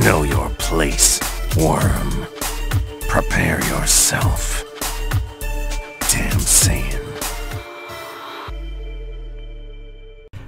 Know your place, worm. Prepare yourself. Damn Saiyan.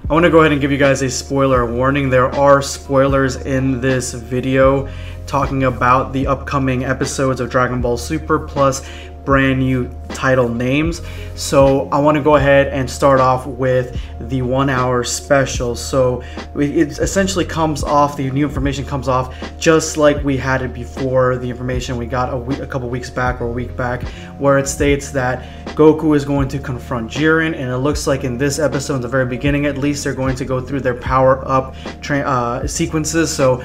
I want to go ahead and give you guys a spoiler warning. There are spoilers in this video talking about the upcoming episodes of Dragon Ball Super plus brand new title names. So I want to go ahead and start off with the 1 hour special. So it essentially comes off, the new information comes off just like we had it before, the information we got a couple weeks back or a week back, where it states that Goku is going to confront Jiren, and it looks like in this episode, in the very beginning at least, they're going to go through their power up sequences. So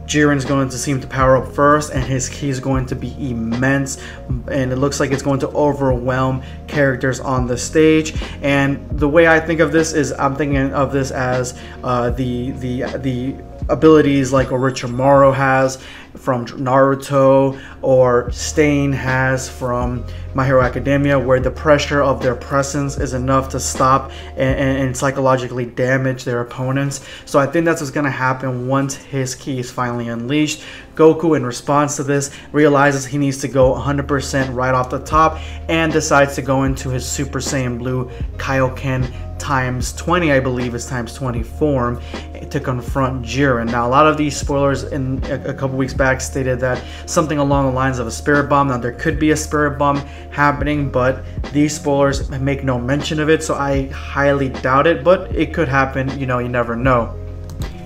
Jiren's going to seem to power up first, and his ki is going to be immense, and it looks like it's going to overwhelm characters on the stage. And the way I think of this is, I'm thinking of this as the abilities like Orochimaru has from Naruto, or Stain has from My Hero Academia, where the pressure of their presence is enough to stop and psychologically damage their opponents. So I think that's what's going to happen once his ki is finally unleashed. Goku, in response to this, realizes he needs to go 100% right off the top and decides to go into his Super Saiyan Blue Kaioken times 20, I believe it's times 20 form, to confront Jiren. Now, a lot of these spoilers in a couple weeks back stated that something along the lines of a spirit bomb. Now, there could be a spirit bomb happening, but these spoilers make no mention of it, so I highly doubt it, but it could happen. You know, you never know.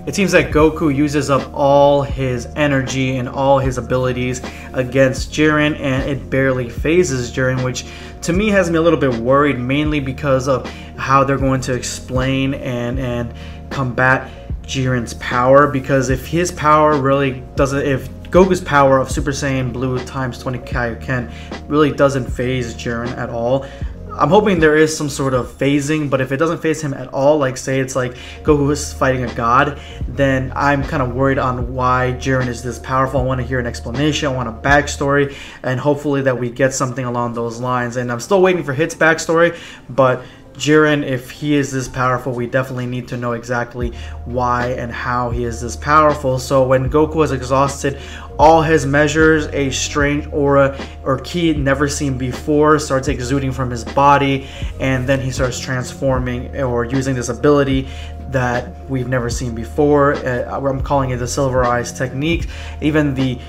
It seems that Goku uses up all his energy and all his abilities against Jiren, and it barely phases Jiren, which to me has me a little bit worried, mainly because of how they're going to explain and combat Jiren's power. Because if his power really doesn't, if Goku's power of Super Saiyan Blue times 20 Kaioken really doesn't phase Jiren at all, I'm hoping there is some sort of phasing, but if it doesn't phase him at all, like say it's like Goku is fighting a god, then I'm kind of worried on why Jiren is this powerful. I want to hear an explanation, I want a backstory, and hopefully that we get something along those lines. And I'm still waiting for Hit's backstory, but Jiren, if he is this powerful, we definitely need to know exactly why and how he is this powerful. So when Goku has exhausted all his measures, a strange aura or ki never seen before starts exuding from his body, and then he starts transforming or using this ability that we've never seen before. I'm calling it the Silver Eyes technique. Even the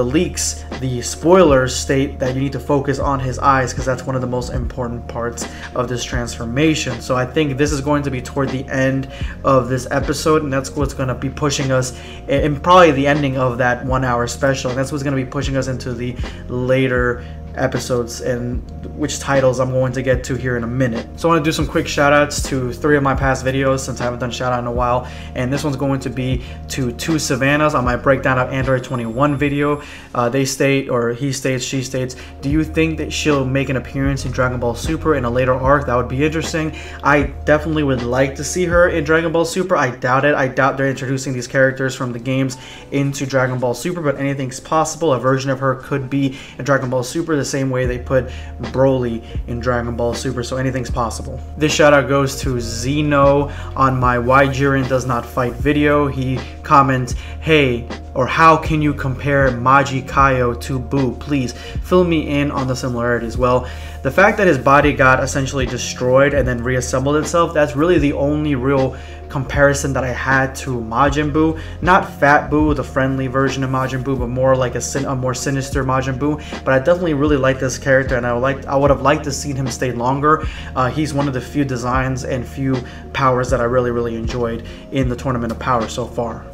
leaks, the spoilers state that you need to focus on his eyes, because that's one of the most important parts of this transformation. So I think this is going to be toward the end of this episode, and that's what's going to be pushing us, and probably the ending of that 1 hour special, and that's what's going to be pushing us into the later episodes, and which titles I'm going to get to here in a minute. So I want to do some quick shout outs to 3 of my past videos, since I haven't done shout out in a while, and this one's going to be to 2 Savannahs on my breakdown of Android 21 video. They state, or he states, she states, do you think that she'll make an appearance in Dragon Ball Super in a later arc? That would be interesting. I definitely would like to see her in Dragon Ball Super. I doubt it. I doubt they're introducing these characters from the games into Dragon Ball Super, but anything's possible. A version of her could be in Dragon Ball Super, the same way they put Broly in Dragon Ball Super, so anything's possible. This shout out goes to Zeno on my Why Jiren Does Not Fight video. He comments, hey, or how can you compare Maji Kaio to Buu? Please fill me in on the similarities. Well, the fact that his body got essentially destroyed and then reassembled itself, that's really the only real comparison that I had to Majin Buu. Not Fat Buu, the friendly version of Majin Buu, but more like a more sinister Majin Buu. But I definitely really like this character, and I would have liked to see him stay longer. He's one of the few designs and few powers that I really enjoyed in the Tournament of Power so far.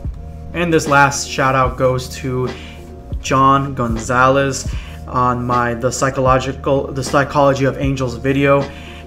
And this last shout out goes to John Gonzalez on my The Psychology of Angels video,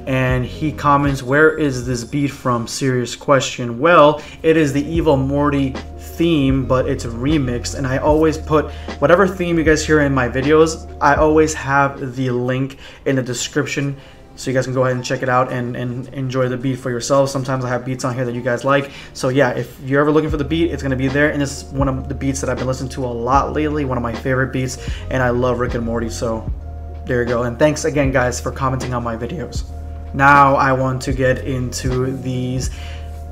and he comments, where is this beat from? Serious question. Well, it is the Evil Morty theme, but it's remixed, and I always put whatever theme you guys hear in my videos, I always have the link in the description, so you guys can go ahead and check it out and enjoy the beat for yourselves. Sometimes I have beats on here that you guys like. So yeah, if you're ever looking for the beat, it's going to be there. And it's one of the beats that I've been listening to a lot lately, one of my favorite beats, and I love Rick and Morty. So there you go. And thanks again, guys, for commenting on my videos. Now I want to get into these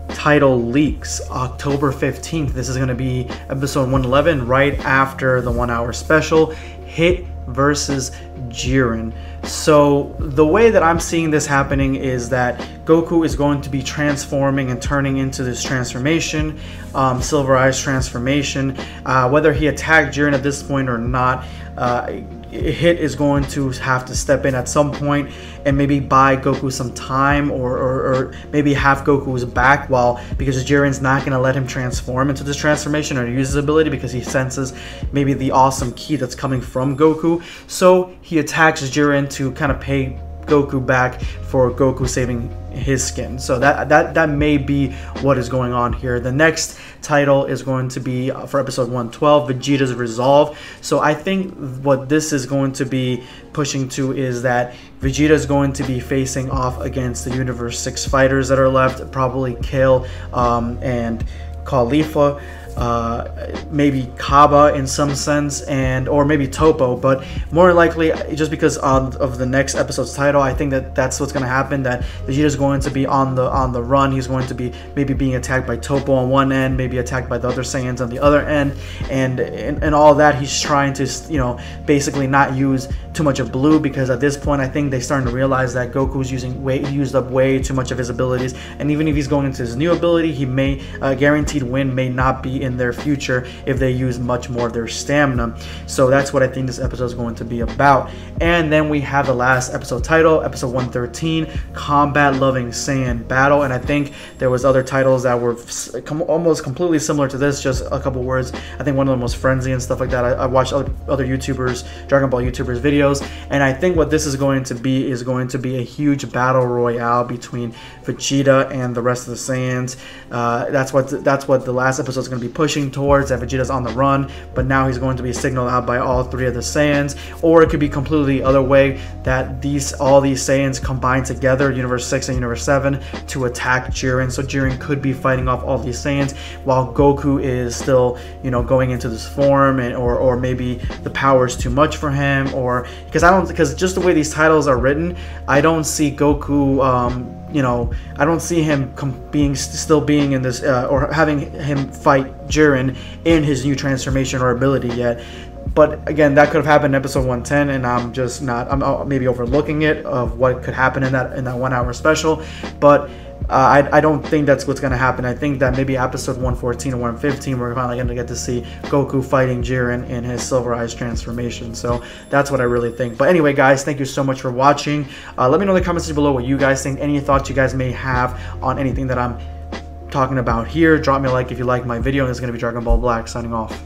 title leaks October 15th. This is going to be episode 111, right after the 1 hour special, Hit versus Jiren. So the way that I'm seeing this happening is that Goku is going to be transforming and turning into this transformation, Silver Eyes transformation. Whether he attacked Jiren at this point or not, Hit is going to have to step in at some point and maybe buy Goku some time, or maybe have Goku's back, because Jiren's not going to let him transform into this transformation or use his ability because he senses maybe the awesome ki that's coming from Goku. So he attacks Jiren to kind of pay Goku back for Goku saving his skin. So that may be what is going on here. The next title is going to be for episode 112, Vegeta's Resolve. So I think what this is going to be pushing to is that Vegeta is going to be facing off against the Universe 6 fighters that are left, probably Kale and Khalifa, maybe Kaba in some sense, or maybe Topo, but more likely, just because of the next episode's title, I think that's what's going to happen, that Vegeta is going to be on the run. He's going to be maybe being attacked by Topo on one end, maybe attacked by the other Saiyans on the other end, and all that. He's trying to, basically not use too much of blue, because at this point I think they're starting to realize that Goku's used up way too much of his abilities, and even if he's going into his new ability, he may guaranteed win may not be in their future if they use much more of their stamina. So that's what I think this episode is going to be about. And then we have the last episode title, episode 113, Combat Loving Saiyan Battle. And I think there was other titles that were almost completely similar to this, just a couple words. I think one of them was Frenzy and stuff like that. I watched other YouTubers, Dragon Ball YouTubers videos, and I think what this is going to be a huge battle royale between Vegeta and the rest of the Saiyans. That's what the last episode is going to be pushing towards, that Vegeta's on the run, but now he's going to be signaled out by all three of the Saiyans. Or it could be completely the other way, that all these Saiyans combine together, Universe 6 and Universe 7, to attack Jiren. So Jiren could be fighting off all these Saiyans while Goku is still, going into this form, or maybe the power is too much for him, or because just the way these titles are written, I don't see Goku I don't see him still being in this, or having him fight Jiren in his new transformation or ability yet. But again, that could have happened in episode 110, and I'm maybe overlooking it, of what could happen in that 1 hour special. But I don't think that's what's going to happen. I think that maybe episode 114 or 115, we're finally going to get to see Goku fighting Jiren in his Silver Eyes transformation. So that's what I really think. But anyway, guys, thank you so much for watching. Let me know in the comments below what you guys think, any thoughts you guys may have on anything that I'm talking about here. Drop me a like if you like my video, and this is going to be Dragon Ball Black signing off.